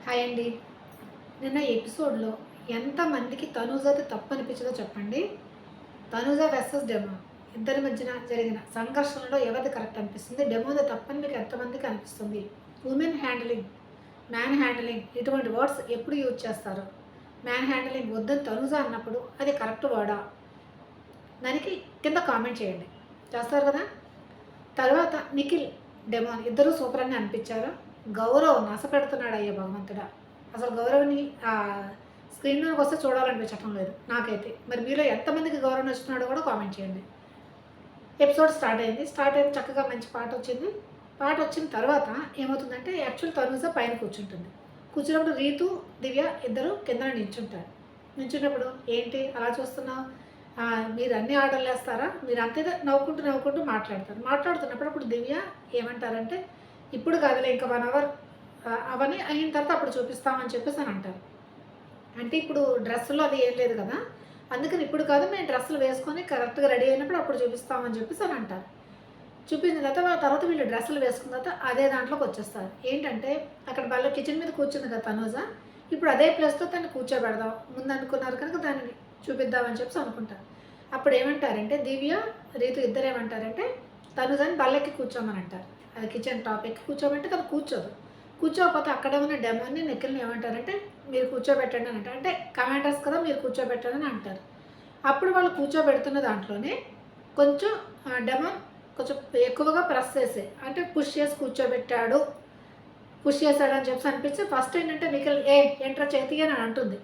Hi అండి. నిన్న ఎపిసోడ్‌లో ఎంతమందికి తనూజది తప్పు అనిపించిందో చెప్పండి? తనూజ వర్సెస్ డెమో ఇద్దరి మధ్యన జరిగిన సంఘర్షణలో ఎవరిది కరెక్ట్ అనిపిస్తుంది? డెమోది తప్పని మీకు ఎంతమందికి అనిపిస్తుంది? వుమెన్ హ్యాండ్లింగ్, మ్యాన్ హ్యాండ్లింగ్ ఇటువంటి వర్డ్స్ ఎప్పుడు యూజ్ చేస్తారు? మ్యాన్ హ్యాండ్లింగ్ వద్దని తనూజ అన్నప్పుడు అది కరెక్ట్ వర్డా? దానికి కింద కామెంట్ చేయండి. చేస్తారు కదా! తర్వాత నిఖిల్, డెమోన్ ఇద్దరూ సూపర్ అని అనిపించారు. గౌరవ్ నసపెడుతున్నాడయ్యా భగవంతుడా! అసలు గౌరవ్‌ని స్క్రీన్ మీదకి వస్తే చూడాలనిపించటం లేదు నాకైతే. మరి మీలో ఎంతమందికి గౌరవ్ నచ్చుతున్నాడో కూడా కామెంట్ చేయండి. ఎపిసోడ్ స్టార్ట్ అయింది. స్టార్ట్ అయింది చక్కగా మంచి పాటొచ్చింది. పాటొచ్చిన తర్వాత ఏమవుతుందంటే యాక్చువల్ తనూజ పైన కూర్చుంటుంది. కూర్చున్నప్పుడు రీతు, దివ్య ఇద్దరు కిందన నించుంటారు. నించున్నప్పుడు ఏంటి అలా చూస్తున్నావు? మీరు అన్ని ఆర్డర్‌లేస్తారా? మీరు అంతే నవ్వుకుంటూ మాట్లాడతారు. మాట్లాడుతున్నప్పుడు అప్పుడు దివ్య ఏమంటారంటే, ఇప్పుడు కాదులే ఇంకా 1 అవర్ అవన్నీ అయిన తర్వాత అప్పుడు చూపిస్తామని చెప్పేసని అంటారు. అంటే ఇప్పుడు డ్రెస్సులో అది ఏం లేదు కదా! అందుకని ఇప్పుడు కాదు మేము డ్రెస్సులు వేసుకొని కరెక్ట్‌గా రెడీ అయినప్పుడు అప్పుడు చూపిస్తామని చెప్పేసని అంటారు. చూపించిన తర్వాత వీళ్ళు డ్రెస్సులు వేసుకున్న తర్వాత అదే దాంట్లోకొచ్చేస్తారు. ఏంటంటే అక్కడ కిచెన్ మీద కూర్చుంది కదా తనూజ. ఇప్పుడు అదే ప్లేస్‌లో తనని కూర్చోబెడదాం. ముందు అనుకున్నారు కనుక దానిని చూపిద్దామని చెప్పేసి అనుకుంటారు. అప్పుడు ఏమంటారంటే దివ్య, రీతు ఇద్దరేమంటారంటే తనూజని బల్లెక్కి కూర్చోమని అంటారు. అది కిచెన్ టాప్ ఎక్కి కూర్చోమంటే తను కూర్చోదు. కూర్చోకపోతే అక్కడే ఉన్న డెమోని, నిఖిల్‌ని ఏమంటారంటే మీరు కూర్చోబెట్టండి అని అంటారు. అంటే కమాండర్స్ కదా మీరు కూర్చోబెట్టండి అని అంటారు. అప్పుడు వాళ్ళు కూర్చోబెడుతున్న దాంట్లోనే కొంచెం డెమోన్ కొంచెం ఎక్కువగా ప్రెస్ చేసి అంటే పుష్ చేసి కూర్చోబెట్టాడు. పుష్ చేశాడని చెప్పేసి అనిపించి ఫస్ట్ ఏంటంటే నిఖిల్ ఏంట్రా చేతి అని అంటుంది.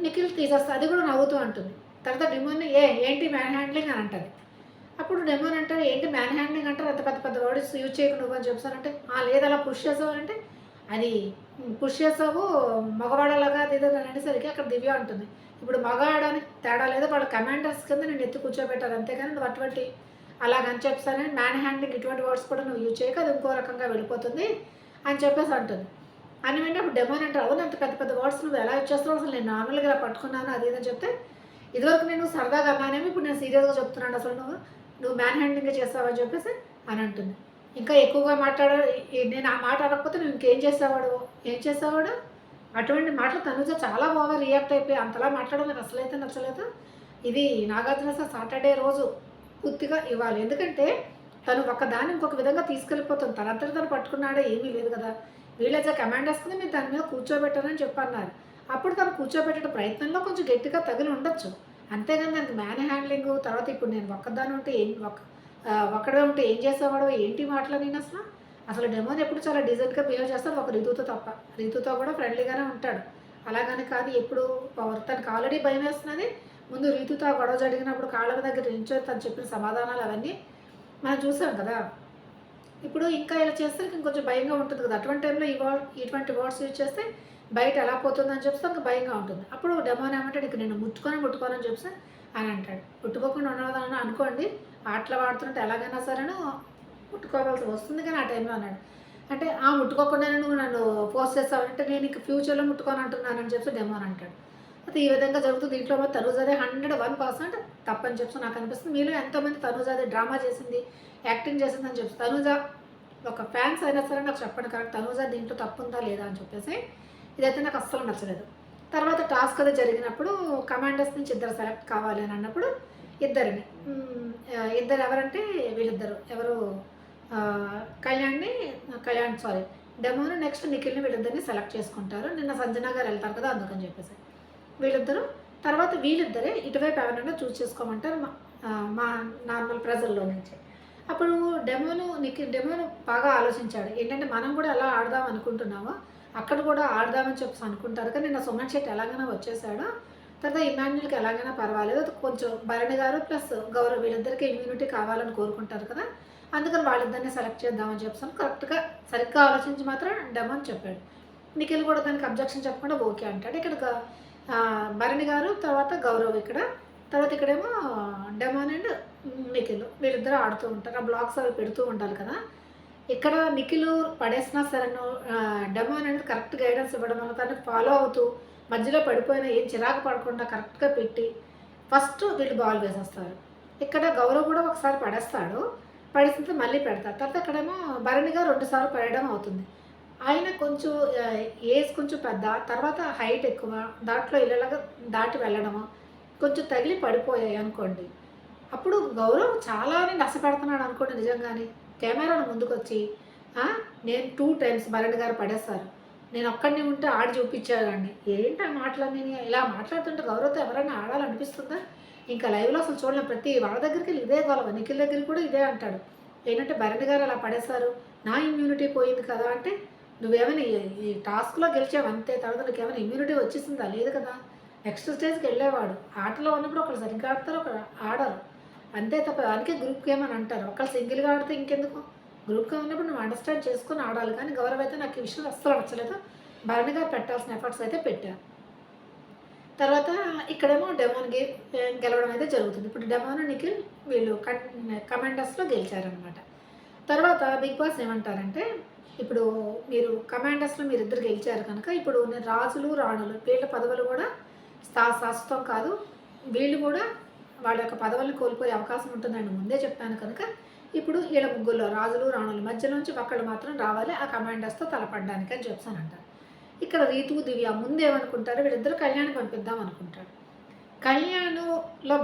నిఖిల్ తీసేస్తా అది కూడా నవ్వుతూ అంటుంది. తర్వాత డెమోన్ ఏంటి మ్యాన్ హ్యాండ్లింగ్ అని అంటది. అప్పుడు డెమోన్ అంటారు ఏంటి మ్యాన్ హ్యాండ్లింగ్ అంటారు అంత పెద్ద పెద్ద వర్డ్స్ యూజ్ చేయకు నువ్వు అని చెప్పానంటే లేదు అలా పుష్ చేసావు అంటే అది పుష్ చేసావు మగవాడలాగా అది ఇది అని అనేసరికి అక్కడ దివ్య ఉంటుంది. ఇప్పుడు మగాడని తేడా లేదు వాళ్ళు కమాండర్స్ కింద నేను ఎత్తి కూర్చోబెట్టారు అంతేగాని నువ్వు అటువంటి అలాగని చెప్పాను మ్యాన్ హ్యాండ్లింగ్ ఇటువంటి వర్డ్స్ కూడా నువ్వు యూజ్ చేయక అది ఇంకో రకంగా వెళ్ళిపోతుంది అని చెప్పేసి అంటుంది. అని వెంటనే అప్పుడు డెమోన్ అంటారు అవును అంత పెద్ద పెద్ద వర్డ్స్ నువ్వు ఎలా యూజ్ చేస్తావు అసలు నేను నార్మల్గా ఇలా పట్టుకున్నాను అది ఇదని చెప్తే ఇదివరకు నేను సరదాగా అన్నానేమో ఇప్పుడు నేను సీరియస్గా చెప్తున్నాను అసలు నువ్వు మ్యాన్ హ్యాండ్లింగ్ చేస్తావని చెప్పేసి అని అంటుంది. ఇంకా ఎక్కువగా నేను ఆ మాట అనకపోతే నువ్వు ఇంకేం చేసేవాడు ఏం చేసేవాడు అటువంటి మాటలు తనుజ చాలా బాగా రియాక్ట్ అయిపోయి అంతలా మాట్లాడడం నాకు అసలైతే నచ్చలేదు. ఇది నాగార్జున సాటర్డే రోజు పూర్తిగా ఇవ్వాలి. ఎందుకంటే తను ఒకదాన్ని ఇంకొక విధంగా తీసుకెళ్ళిపోతుంది. తనంతట తను పట్టుకున్నాడో ఏమీ లేదు కదా! వీళ్ళైతే కమాండర్స్ కింద మీరు దాని మీద కూర్చోబెట్టారని చెప్పన్నారు. అప్పుడు తను కూర్చోబెట్టే ప్రయత్నంలో కొంచెం గట్టిగా తగిలి ఉండొచ్చు. అంతేగాని దానికి మ్యాన్ హ్యాండ్లింగ్ తర్వాత ఇప్పుడు నేను ఒక్కదాన్ని ఉంటే ఒక్కడే ఉంటే ఏం చేసేవాడో ఏంటి మాటలు నేను అసలు డెమోని ఎప్పుడు చాలా డీసెంట్‌గా బిహేవ్ చేస్తాడు ఒక రితుతో తప్ప. రితుతో కూడా ఫ్రెండ్లీగానే ఉంటాడు. అలాగని కాదు ఎప్పుడు తనకు ఆల్రెడీ భయమేస్తున్నది. ముందు రీతుతో గొడవ జరిగినప్పుడు కాళ్ళ దగ్గర నించొని తను చెప్పిన సమాధానాలు అవన్నీ మనం చూసాం కదా! ఇప్పుడు ఇంకా ఇలా చేస్తే ఇంకొంచెం భయంగా ఉంటుంది కదా! అటువంటి టైంలో ఇటువంటి వర్డ్స్ యూజ్ చేస్తే బయట ఎలా పోతుందని చెప్పేసి తనకు భయంగా ఉంటుంది. అప్పుడు డెమోన్ ఏమంటాడు ఇక నిన్ను ముట్టుకోనని చెప్పేసి అని అంటాడు. ముట్టుకోకుండా ఉండదని అనుకోండి ఆటలు ఆడుతుంటే ఎలాగైనా సరేను ముట్టుకోవాల్సి వస్తుంది కానీ ఆ టైంలో అన్నాడు. అంటే ముట్టుకోకుండానే నువ్వు నన్ను ఫోర్స్ చేస్తావంటే నేను ఇంక ఫ్యూచర్‌లో ముట్టుకోను అంటున్నానని చెప్పేసి డెమోన్ అంటాడు. అయితే ఈ విధంగా జరుగుతుంది. దీంట్లో తనూజదే 101% తప్పని చెప్పేసి నాకు అనిపిస్తుంది. మీలో ఎంతోమంది తనూజదే డ్రామా చేసింది, యాక్టింగ్ చేసిందని చెప్పి తనూజ ఒక ఫ్యాన్స్ అయినా సరే నాకు చెప్పండి కరెక్ట్ తనూజ దీంట్లో తప్పుందా లేదా అని చెప్పేసి. ఇదైతే నాకు అస్సలు నచ్చలేదు. తర్వాత టాస్క్ అది జరిగినప్పుడు కమాండర్స్ నుంచి ఇద్దరు సెలెక్ట్ కావాలి అని అన్నప్పుడు ఇద్దరిని ఇద్దరు ఎవరంటే వీళ్ళిద్దరు ఎవరు కళ్యాణ్ సారీ డెమోను నెక్స్ట్ నిఖిల్‌ని వీళ్ళిద్దరిని సెలెక్ట్ చేసుకుంటారు. నిన్న సంజన గారు వెళ్తారు కదా అందుకని చెప్పేసి. వీళ్ళిద్దరు తర్వాత వీళ్ళిద్దరే ఇటువైపు ఎవరైనా చూజ్ చేసుకోమంటారు మా నార్మల్ ప్రజల్లో నుంచి. అప్పుడు డెమోను బాగా ఆలోచించాడు. ఏంటంటే మనం కూడా ఎలా ఆడదాం అనుకుంటున్నామో అక్కడ కూడా ఆడదామని చెప్పేసి అనుకుంటారు. కానీ నిన్న సుమన్ శెట్టి ఎలాగైనా వచ్చేసాడు. తర్వాత ఇమాన్యుల్‌కి ఎలాగైనా పర్వాలేదు. కొంచెం భరణి గారు ప్లస్ గౌరవ్ వీళ్ళిద్దరికీ ఇమ్యూనిటీ కావాలని కోరుకుంటారు కదా! అందుకని వాళ్ళిద్దరిని సెలెక్ట్ చేద్దామని చెప్పేసి కరెక్ట్‌గా సరిగ్గా ఆలోచించి మాత్రం డెమోన్ చెప్పాడు. నిఖిల్ కూడా దానికి అబ్జెక్షన్ చెప్పకుండా ఓకే అంటాడు. ఇక్కడ భరణి గారు తర్వాత గౌరవ్ తర్వాత ఇక్కడేమో డెమోన్ అండ్ నిఖిల్ వీళ్ళిద్దరూ ఆడుతూ ఉంటారు. ఆ బ్లాగ్స్ అవి పెడుతూ ఉండాలి కదా! ఇక్కడ నిఖిల్ పడేసినా సరే డెమోన్ అనేది కరెక్ట్ గైడెన్స్ ఇవ్వడం వల్ల తనని ఫాలో అవుతూ మధ్యలో పడిపోయినా ఏం చిరాకు పడకుండా కరెక్ట్‌గా పెట్టి ఫస్ట్ వీళ్ళు బాల్ వేసేస్తారు. ఇక్కడ గౌరవ్ కూడా ఒకసారి పడేస్తాడు. పడేసిన తర్వాత మళ్ళీ పెడతారు. తర్వాత అక్కడేమో భరణిగా 2 సార్లు పడేయడం అవుతుంది. ఆయన కొంచెం ఏజ్ కొంచెం పెద్ద, తర్వాత హైట్ ఎక్కువ, దాంట్లో ఇలాగా దాటి వెళ్ళడము, కొంచెం తగిలి పడిపోయాయి అనుకోండి. అప్పుడు గౌరవ్ చాలానే నష్టపెడుతున్నాడు అనుకోండి నిజంగానే. కెమెరాల ముందుకొచ్చి ఆ! నేను 2 టైమ్స్ భరణి గారు పడేశారు. నేను ఒక్కడినే ఉంటే ఆడి చూపించాడండి. ఏంటి ఆ మాటలన్నీని? ఇలా మాట్లాడుతుంటే గౌరవ్‌తో ఎవరైనా ఆడాలనిపిస్తుందా? ఇంకా లైవ్‌లో అసలు చూడలేం. ప్రతి వాళ్ళ దగ్గరికెళ్ళి ఇదే గొడవ. నిఖిల్ దగ్గర కూడా ఇదే అంటాడు. ఏంటంటే భరణి గారు అలా పడేశారు. నా ఇమ్యూనిటీ పోయింది కదా! అంటే నువ్వేమైనా ఈ టాస్క్‌లో గెలిచావు అంతే. తర్వాత నీకేమైనా ఇమ్యూనిటీ వచ్చేసిందా? లేదు కదా! నెక్స్ట్ స్టేజ్‌కెళ్ళేవాడు. ఆటలో ఉన్నప్పుడు ఒకళ్ళు సరిగ్గా ఆడతారు, ఒకళ్ళు ఆడరు. అంతే తప్ప అందుకే గ్రూప్ గేమ్ అని అంటారు. ఒకళ్ళు సింగిల్‌గా ఆడితే ఇంకెందుకు? గ్రూప్‌గా ఉన్నప్పుడు నువ్వు అండర్‌స్టాండ్ చేసుకొని ఆడాలి. కానీ గౌరవ్ అయితే నాకు ఈ విషయం అస్సలు నచ్చలేదు. భరణి గారు పెట్టాల్సిన ఎఫర్ట్స్ అయితే పెట్టారు. తర్వాత ఇక్కడేమో డెమోన్ గెలవడం అయితే జరుగుతుంది. ఇప్పుడు డెమోన్, నిఖిల్ వీళ్ళు కమాండర్స్‌లో గెలిచారనమాట. తర్వాత బిగ్ బాస్ ఏమంటారంటే, ఇప్పుడు మీరు కమాండర్స్‌లో మీరిద్దరు గెలిచారు కనుక, ఇప్పుడు నేను రాజులు, రాణులు వీళ్ళ పదవులు కూడా శాశ్వతం కాదు. వీళ్ళు కూడా వాళ్ళ యొక్క పదవులను కోల్పోయే అవకాశం ఉంటుందని ముందే చెప్పాను కనుక, ఇప్పుడు ఈళ్ళ ముగ్గురులో రాజులు, రాణుల మధ్యలోంచి ఒకళ్ళు మాత్రం రావాలి ఆ కమాండర్స్‌తో తలపడడానికి అని చెప్పేసనంటారు. ఇక్కడ రీతు, దివ్య ముందేమనుకుంటారు వీళ్ళిద్దరూ కళ్యాణ్‌ని పంపిద్దాం అనుకుంటాడు. కళ్యాణ్‌లో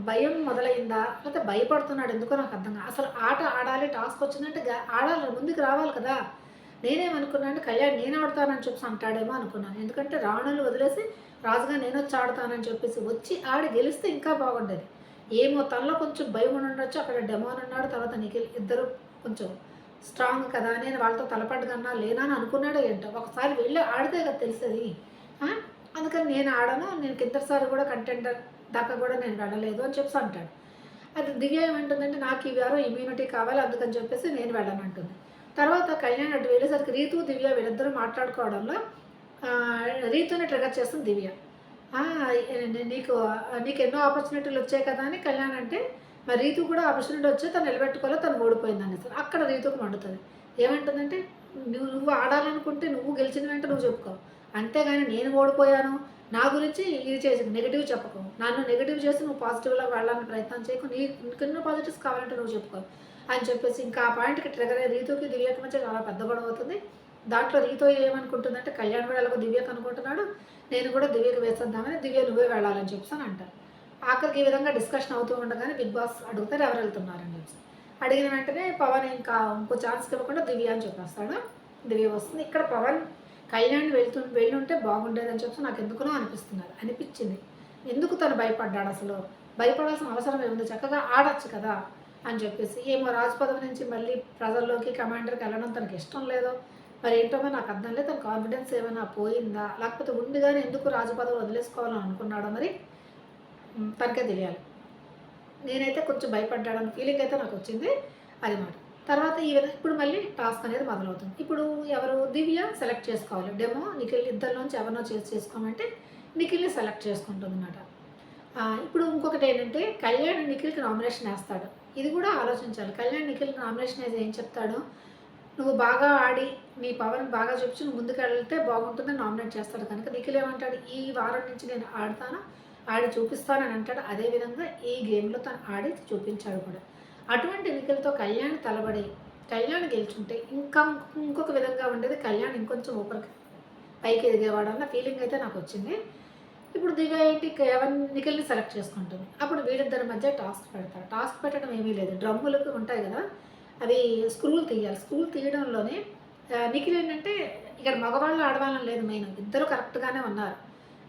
భయం మొదలైందా? లేకపోతే భయపడుతున్నాడు ఎందుకో నాకు అర్థం కాదు. అసలు ఆట ఆడాలి, టాస్క్ వచ్చిందంటే ఆడాలి, ముందుకు రావాలి కదా! నేనేమనుకున్నా అంటే కళ్యాణ్ నేను ఆడతానని చెప్పేసి అంటాడేమో అనుకున్నాను. ఎందుకంటే రాణులు వదిలేసి రాజుగా నేనొచ్చి ఆడతానని చెప్పేసి వచ్చి ఆడి గెలిస్తే ఇంకా బాగుండేది. ఏమో తనలో కొంచెం భయం ఉండుండొచ్చు. అక్కడ డెమాన్ ఉన్నాడు. తర్వాత నిఖిల్ ఇద్దరు కొంచెం స్ట్రాంగ్ కదా! నేను వాళ్ళతో తలపడగలనా లేనా అని అనుకున్నాడో ఏంటో. ఒకసారి వెళ్ళి ఆడితే కదా తెలిసేది. ఆ! అందుకని నేను ఆడను. నేను కిందటిసారి కూడా కంటెండర్ దాకా కూడా నేను వెళ్ళలేదు అని చెప్పేసి అంటాడు. అది దివ్య ఏమంటుందంటే నాకు ఈ వారం ఇమ్యూనిటీ కావాలి అందుకని చెప్పేసి నేను వెళ్ళనంటుంది. తర్వాత కళ్యాణ్ అటు వెళ్ళేసరికి రీతు, దివ్య వీళ్ళిద్దరూ మాట్లాడుకోవడంలో రీతుని ట్రిగ్గర్ చేస్తుంది దివ్య. ఆ! నీకు నీకెన్నో ఆపర్చునిటీలు వచ్చాయి కదా! అని కళ్యాణ్ అంటే, మరి రీతు కూడా ఆపర్చునిటీ వచ్చి తను నిలబెట్టుకోలేదు. తను ఓడిపోయిందనేసి. అక్కడ రీతుకు మండుతది. ఏమంటుందంటే, నువ్వు ఆడాలనుకుంటే నువ్వు గెలిచిన వెంటనే నువ్వు చెప్పుకో. అంతేగాని నేను ఓడిపోయాను, నా గురించి ఇది చేసి నెగెటివ్ చెప్పకు. నన్ను నెగెటివ్ చేసి నువ్వు పాజిటివ్‌లో వెళ్ళడానికి ప్రయత్నం చేయకు. నీకెన్నో పాజిటివ్స్ కావాలంటే నువ్వు చెప్పుకో. అని చెప్పేసి ఇంకా ఆ పాయింట్‌కి ట్రిగ్గర్ అయ్యి రీతుకి, దివ్యకి మధ్య చాలా పెద్ద గొడవ అవుతుంది. దాంట్లో రీతు ఏమనుకుంటుందంటే, కళ్యాణ్ కూడా ఎలాగో దివ్యకి అనుకుంటున్నాడు. నేను కూడా దివ్యకి వేసేద్దామని, దివ్య నువ్వే వెళ్ళాలని చెప్పేసి అంటారు. ఆఖరికి ఈ విధంగా డిస్కషన్ అవుతూ ఉండగానే బిగ్ బాస్ అడుగుతారు ఎవరు వెళ్తున్నారని చెప్పేసి. అడిగిన వెంటనే పవన్ ఇంకా ఇంకో ఛాన్స్ ఇవ్వకుండా దివ్య అని చెప్పేస్తాడు. దివ్య వస్తుంది. ఇక్కడ పవన్ కళ్యాణ్ వెళ్ళుంటే బాగుండేదని చెప్పేసి నాకు ఎందుకునో అనిపించింది. ఎందుకు తను భయపడ్డాడు అసలు? భయపడాల్సిన అవసరం ఏముంది? చక్కగా ఆడొచ్చు కదా! అని చెప్పేసి. ఏమో రాజు పదవి నుంచి మళ్ళీ ప్రజల్లోకి కమాండర్‌కి వెళ్ళడం తనకి ఇష్టం లేదో మరేంటో మరి నాకు అర్థం లేదు. తన కాన్ఫిడెన్స్ ఏమైనా పోయిందా? లేకపోతే ఉంది గాని ఎందుకు రాజు పదవి వదిలేసుకోవాలని అనుకున్నాడో మరి తనకే తెలియాలి. నేనైతే కొంచెం భయపడ్డాడన్న ఫీలింగ్ అయితే నాకొచ్చింది. అది మాట. తర్వాత ఈ విధంగా ఇప్పుడు మళ్ళీ టాస్క్ అనేది మొదలవుతుంది. ఇప్పుడు ఎవరు దివ్య సెలెక్ట్ చేసుకోవాలి. డెమో, నిఖిల్ ఇద్దరిలోంచి ఎవరినో చేసుకోమంటే నిఖిల్‌ని సెలెక్ట్ చేసుకుంటుందన్నమాట. ఇప్పుడు ఇంకొకటేంటంటే కళ్యాణ్ నిఖిల్‌కి నామినేషన్ ఏస్తాడు. ఇది కూడా ఆలోచించాలి. కళ్యాణ్ నిఖిల్‌కి నామినేషన్ ఏసి ఏం చెప్తాడు? నువ్వు బాగా ఆడి, నీ పవర్‌ని బాగా చూపించి నువ్వు ముందుకెళ్తే బాగుంటుందని నామినేట్ చేస్తాడు కనుక నిఖిల్ ఏమంటాడు? ఈ వారం నుంచి నేను ఆడతాను, ఆడి చూపిస్తానని అంటాడు. అదేవిధంగా ఈ గేమ్‌లో తను ఆడి చూపించాడు కూడా. అటువంటి నిఖిల్‌తో కళ్యాణ్ తలబడి, కళ్యాణ్ గెలుచుంటే ఇంకా ఇంకొక విధంగా ఉండేది. కళ్యాణ్ ఇంకొంచెం ఊపరికి పైకి ఎదిగేవాడన్న ఫీలింగ్ అయితే నాకొచ్చింది. ఇప్పుడు దివ్య ఏంటి నిఖిల్‌ని సెలెక్ట్ చేసుకుంటుంది. అప్పుడు వీళ్ళిద్దరి మధ్య టాస్క్ పెడతారు. టాస్క్ పెట్టడం ఏమీ లేదు. డ్రమ్ములకు ఉంటాయి కదా! అవి స్క్రూలు తీయాలి. స్క్రూలు తీయడంలోనే నిఖిల్ ఏంటంటే ఇక్కడ మగవాళ్ళు, ఆడవాళ్ళని లేదు మెయిన్. ఇద్దరు కరెక్ట్‌గానే ఉన్నారు.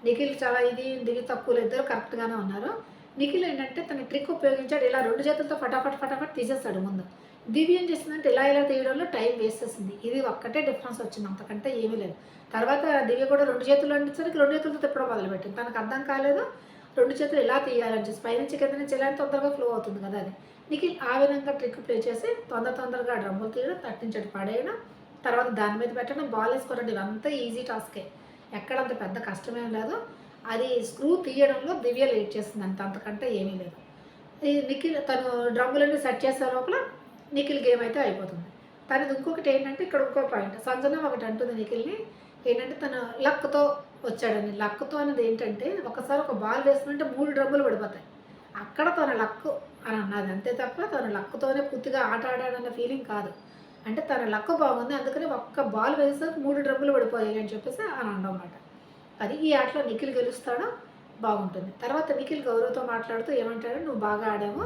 నిఖిల్ చాలా దివ్య తక్కువలో ఇద్దరు కరెక్ట్‌గానే ఉన్నారు. నిఖిల్ ఏంటంటే తన ట్రిక్ ఉపయోగించాడు. ఇలా 2 చేతులతో ఫటాఫట్ తీసేస్తాడు ముందు. దివ్య ఏం చేసిందంటే ఇలా తీయడంలో టైం వేస్ట్ చేసింది. ఇది ఒక్కటే డిఫరెన్స్ వచ్చింది. అంతకంటే ఏమీ లేదు. తర్వాత దివ్య కూడా 2 చేతులు అనేసరికి 2 చేతులతో తిప్పడం మొదలుపెట్టింది. తనకు అర్థం కాలేదు. 2 చేతులు ఇలా తీయాలని చెప్పేసి పైనుంచి కింద నుంచి ఇలా తొందరగా ఫ్లో అవుతుంది కదా అది. నిఖిల్ ఆ విధంగా ట్రిక్ ప్లే చేసి తొందరగా డ్రమ్ములు తీయడం, తట్టించడం పడేయడం, తర్వాత దాని మీద పెట్టడం, బాల్ వేసుకోవడం ఇవంతా ఈజీ టాస్కే. ఎక్కడంత పెద్ద కష్టమేం లేదు. అది స్క్రూ తీయడంలో దివ్య లేట్ చేసింది అంతకంటే ఏమీ లేదు. ఈ నిఖిల్ తను డ్రమ్ములన్నీ సెట్ చేసే లోపల నిఖిల్ గేమ్ అయితే అయిపోతుంది. తనది ఇంకొకటి ఏంటంటే ఇక్కడ ఇంకో పాయింట్. సంజన ఒకటి అంటుంది నిఖిల్‌ని ఏంటంటే తను లక్‌తో వచ్చాడని. లక్‌తో అనేది ఏంటంటే ఒకసారి ఒక బాల్ వేసుకుంటే 3 డ్రమ్ములు పడిపోతాయి. అక్కడ తన లక్కు అని అన్నది. అంతే తప్ప తను లక్‌తోనే పూర్తిగా ఆట ఆడాడన్న ఫీలింగ్ కాదు. అంటే తన లక్ బాగుంది. అందుకని ఒక్క బాల్ వేసేసరికి 3 డ్రమ్ములు పడిపోయాయి అని చెప్పేసి అని అనడమనమాట. అది ఈ ఆటలో నిఖిల్ గెలుస్తాడు. బాగుంటుంది. తర్వాత నిఖిల్ గౌరవ్‌తో మాట్లాడుతూ ఏమంటాడు, "నువ్వు బాగా ఆడావు.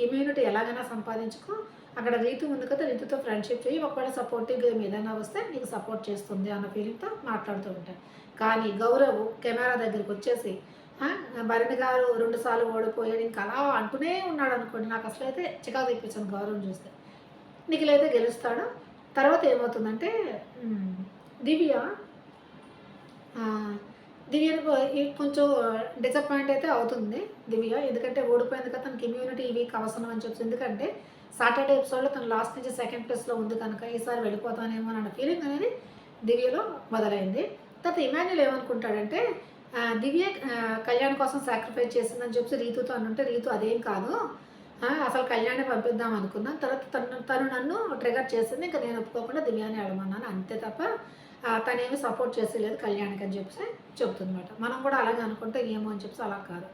ఇమ్యూనిటీ ఎలాగైనా సంపాదించుకో. అక్కడ రీతు ఉంది కదా! రీతుతో ఫ్రెండ్‌షిప్ చెయ్యి. ఒకవేళ సపోర్టివ్ గేమ్ ఏదైనా వస్తే నీకు సపోర్ట్ చేస్తుంది" అన్న ఫీలింగ్‌తో మాట్లాడుతూ ఉంటాడు. కానీ గౌరవ్ కెమెరా దగ్గరికొచ్చేసి భరణి గారు 2 సార్లు ఓడిపోయాడు. ఇంక అలా అంటూనే ఉన్నాడనుకోండి. నాకసలైతే చికాకు తెప్పించింది గౌరవ్‌ని చూస్తే. నిఖిల్ అయితే గెలుస్తాడు. తర్వాత ఏమవుతుందంటే హ్మ్, దివ్య ఆహ్, దివ్యకు కొంచెం డిసప్పాయింట్ అయితే అవుతుంది దివ్య. ఎందుకంటే ఓడిపోయింది కదా! తనకి ఇమ్యూనిటీ ఈ వీక్ అవసరం అని చెప్పేసి. ఎందుకంటే సాటర్డే ఎపిసోడ్‌లో తను లాస్ట్ నుంచి సెకండ్ ప్లేస్‌లో ఉంది కనుక ఈసారి వెళ్ళిపోతానేమో అన్న ఫీలింగ్ అనేది దివ్యలో మొదలైంది. తర్వాత ఇమాన్యుల్ ఏమనుకుంటాడంటే దివ్య కళ్యాణ్ కోసం సాక్రిఫైస్ చేసిందని చెప్పేసి రీతుతో అనుంటే రీతు అదేం కాదు. అసలు కళ్యాణ్‌ని పంపిద్దాం అనుకున్నాను. తర్వాత తను తను నన్ను ట్రిగ్గర్ చేసింది. ఇంక నేను ఒప్పుకోకుండా దివ్యాని అడగమన్నాను. అంతే తప్ప తనేమి సపోర్ట్ చేసేయలేదు కళ్యాణ్‌కి అని చెప్పేసి చెప్తుందన్నమాట. మనం కూడా అలాగే అనుకుంటే ఏమో అని చెప్పేసి అలా కాదు.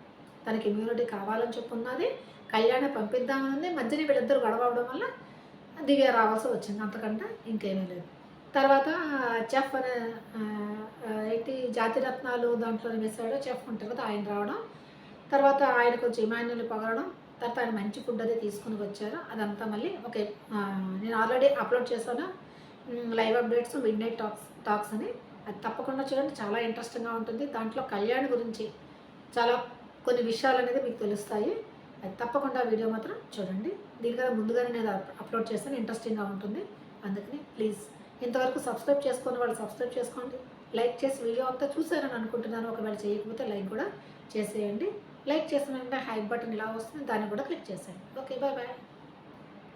తనకి ఇమ్యూనిటీ కావాలని చెప్పి ఉన్నది. కళ్యాణ్‌ని పంపిద్దామని ఉంది. మధ్యన వీళ్ళిద్దరూ గొడవ అవ్వడం వల్ల దివ్య రావాల్సి వచ్చింది. అంతకంటే ఇంకేమీ లేదు. తర్వాత చెఫ్ అనే ఏంటి జాతిరత్నాలు దాంట్లో వేశాడు. చెఫ్ ఉంటారు కదా! ఆయన రావడం. తర్వాత ఆయన కొంచెం ఇమాన్యుల్‌ని పొగడడం. తర్వాత ఆయన మంచి ఫుడ్ అది తీసుకొని వచ్చారు. అదంతా మళ్ళీ ఓకే. నేను ఆల్రెడీ అప్‌లోడ్ చేశాను. లైవ్ అప్డేట్స్ మిడ్‌నైట్ టాక్స్ అని. అది తప్పకుండా చూడండి. చాలా ఇంట్రెస్టింగ్‌గా ఉంటుంది. దాంట్లో కళ్యాణ్ గురించి చాలా కొన్ని విషయాలనేది మీకు తెలుస్తాయి. అది తప్పకుండా వీడియో మాత్రం చూడండి. దీనికన్నా ముందుగానే నేను అప్‌లోడ్ చేస్తాను. ఇంట్రెస్టింగ్‌గా ఉంటుంది. అందుకని ప్లీజ్ ఇంతవరకు సబ్స్క్రైబ్ చేసుకోని వాళ్ళు సబ్స్క్రైబ్ చేసుకోండి. లైక్ చేసి వీడియో అంతా చూసారని అనుకుంటున్నాను. ఒకవేళ చేయకపోతే లైక్ కూడా చేసేయండి. లైక్ చేసిన వెంటనే హైప్ బటన్ ఇలా వస్తుంది. దాన్ని కూడా క్లిక్ చేసేయండి. ఓకే. Bye bye.